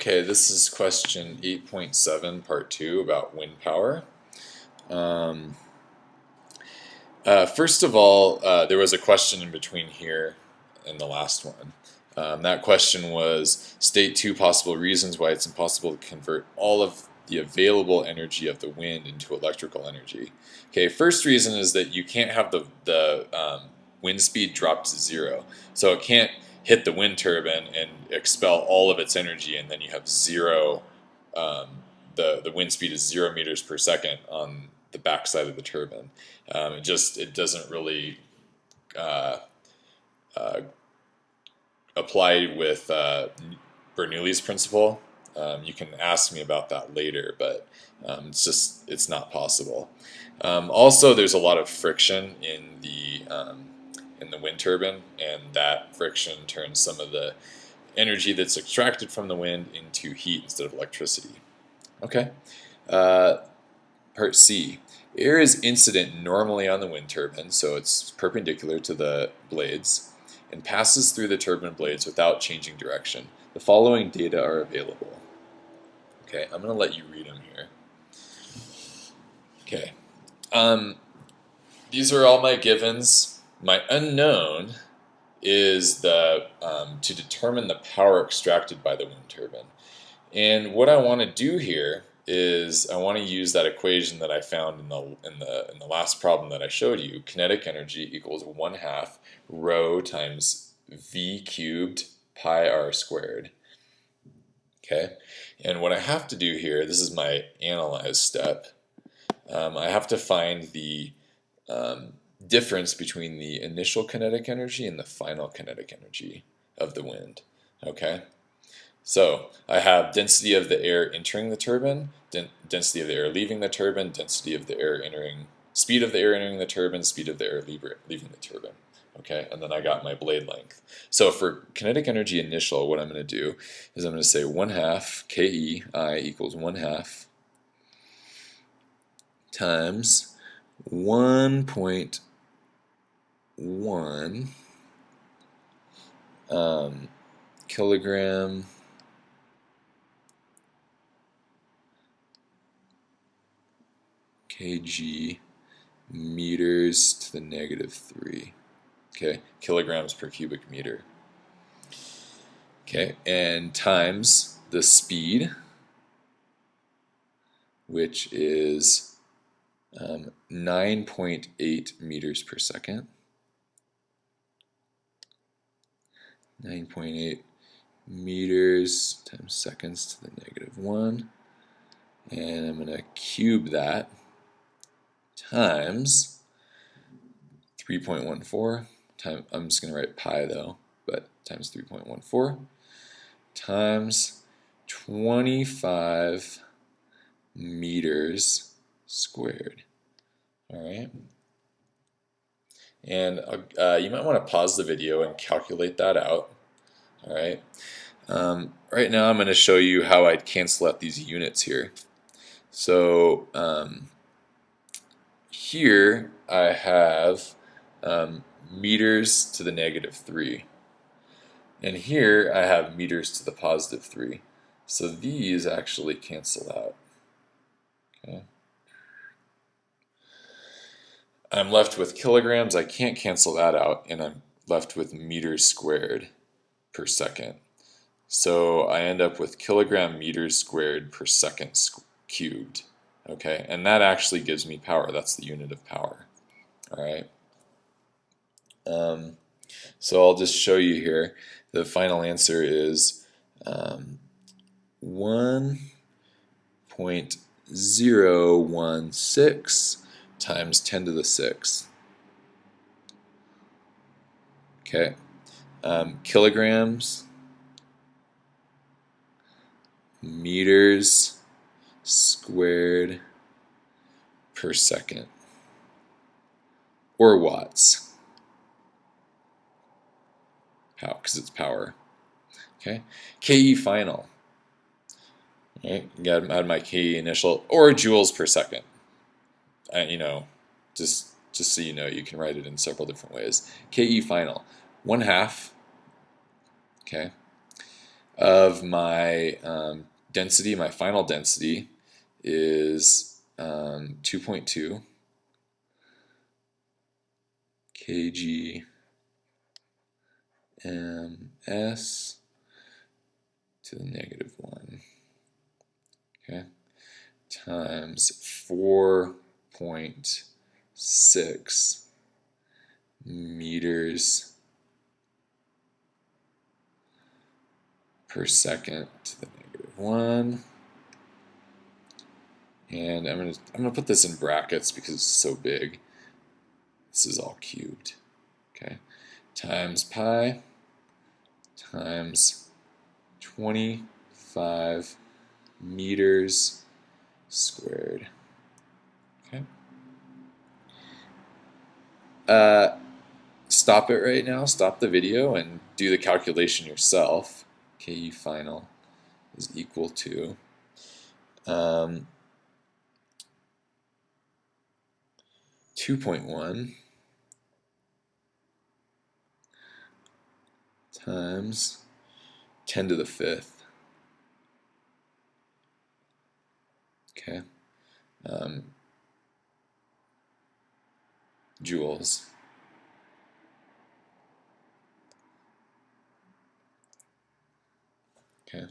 Okay, this is question 8.7, part 2, about wind power. Um, First of all, there was a question in between here and the last one. That question was, state two possible reasons why it's impossible to convert all of the available energy of the wind into electrical energy. Okay, first reason is that you can't have the wind speed drop to zero. So it can't hit the wind turbine and expel all of its energy, and then you have zero. Um, the wind speed is 0 meters per second on the backside of the turbine. It doesn't really uh, uh, apply with Bernoulli's principle. You can ask me about that later, but it's not possible. Also, there's a lot of friction in the wind turbine, and that friction turns some of the energy that's extracted from the wind into heat instead of electricity. Okay. Uh, Part C. Air is incident normally on the wind turbine, so it's perpendicular to the blades, and passes through the turbine blades without changing direction. The following data are available. Okay, I'm going to let you read them here. Okay. These are all my givens. My unknown is to determine the power extracted by the wind turbine. And what I want to do here is I want to use that equation that I found in the last problem that I showed you. Kinetic energy equals 1/2 rho times v cubed pi r squared. Okay, and what I have to do here, this is my analyze step. I have to find the difference between the initial kinetic energy and the final kinetic energy of the wind. Okay. So I have density of the air entering the turbine, density of the air leaving the turbine, density of the air entering, speed of the air entering the turbine, speed of the air leaving the turbine. Okay, and then I got my blade length. So for kinetic energy initial, what I'm going to do is I'm going to say 1/2 KEI equals 1/2 times 1.1 kilogram kg meters to the -3. Okay, kilograms per cubic meter. Okay, and times the speed, which is 9.8 meters per second. 9.8 meters times seconds to the -1. And I'm going to cube that times 3.14. I'm just going to write pi though, but times 3.14 times 25 meters squared. All right. And you might want to pause the video and calculate that out. All right. Right now I'm going to show you how I'd cancel out these units here. So here I have meters to the -3. And here I have meters to the +3. So these actually cancel out. Okay. I'm left with kilograms. I can't cancel that out, and I'm left with meters squared per second. So I end up with kilogram meters squared per second cubed. Okay, and that actually gives me power. That's the unit of power. All right. So I'll just show you here. The final answer is 1.016 times 10 to the 6th. Okay. Kilograms, meters squared per second, or watts. How? Because it's power. Okay. KE final. Okay. Got to add my KE initial, or joules per second. Just so you know, you can write it in several different ways. KE final, 1/2. Okay. of my density, my final density, is 2.2 kg ms to the -1, okay, times 4.6 meters per second to the -1. And I'm gonna put this in brackets because it's so big. This is all cubed. Okay, times pi times 25 meters squared. Okay. Stop it right now. Stop the video and do the calculation yourself. KE final is equal to 2.1 times 10 to the 5th. Okay. Joules. Okay.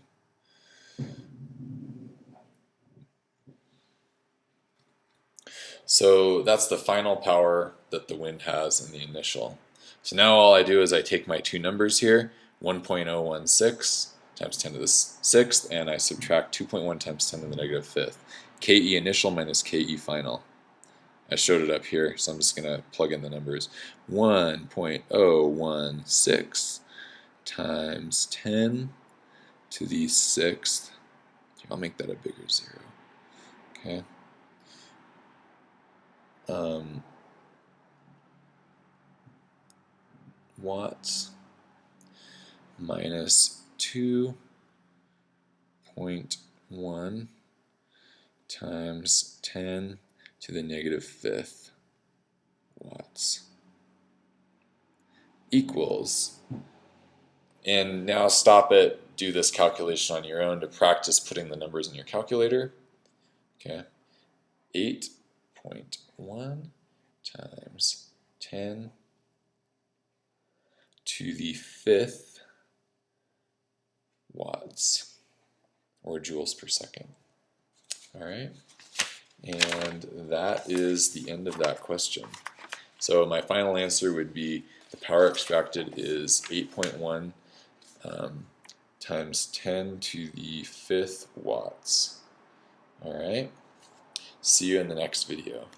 So that's the final power that the wind has in the initial. So now all I do is I take my two numbers here, 1.016 times 10 to the 6th, and I subtract 2.1 times 10 to the -5th. KE initial minus KE final. I showed it up here, so I'm just going to plug in the numbers. 1.016 times 10 to the 6th. I'll make that a bigger 0. Okay. Watts minus 2.1 times 10 to the -5th watts equals, and now stop it, do this calculation on your own to practice putting the numbers in your calculator. Okay, 8.1 times 10 to the 5th watts, or joules per second. All right, and that is the end of that question. So my final answer would be the power extracted is 8.1 times 10 to the 5th watts. All right, see you in the next video.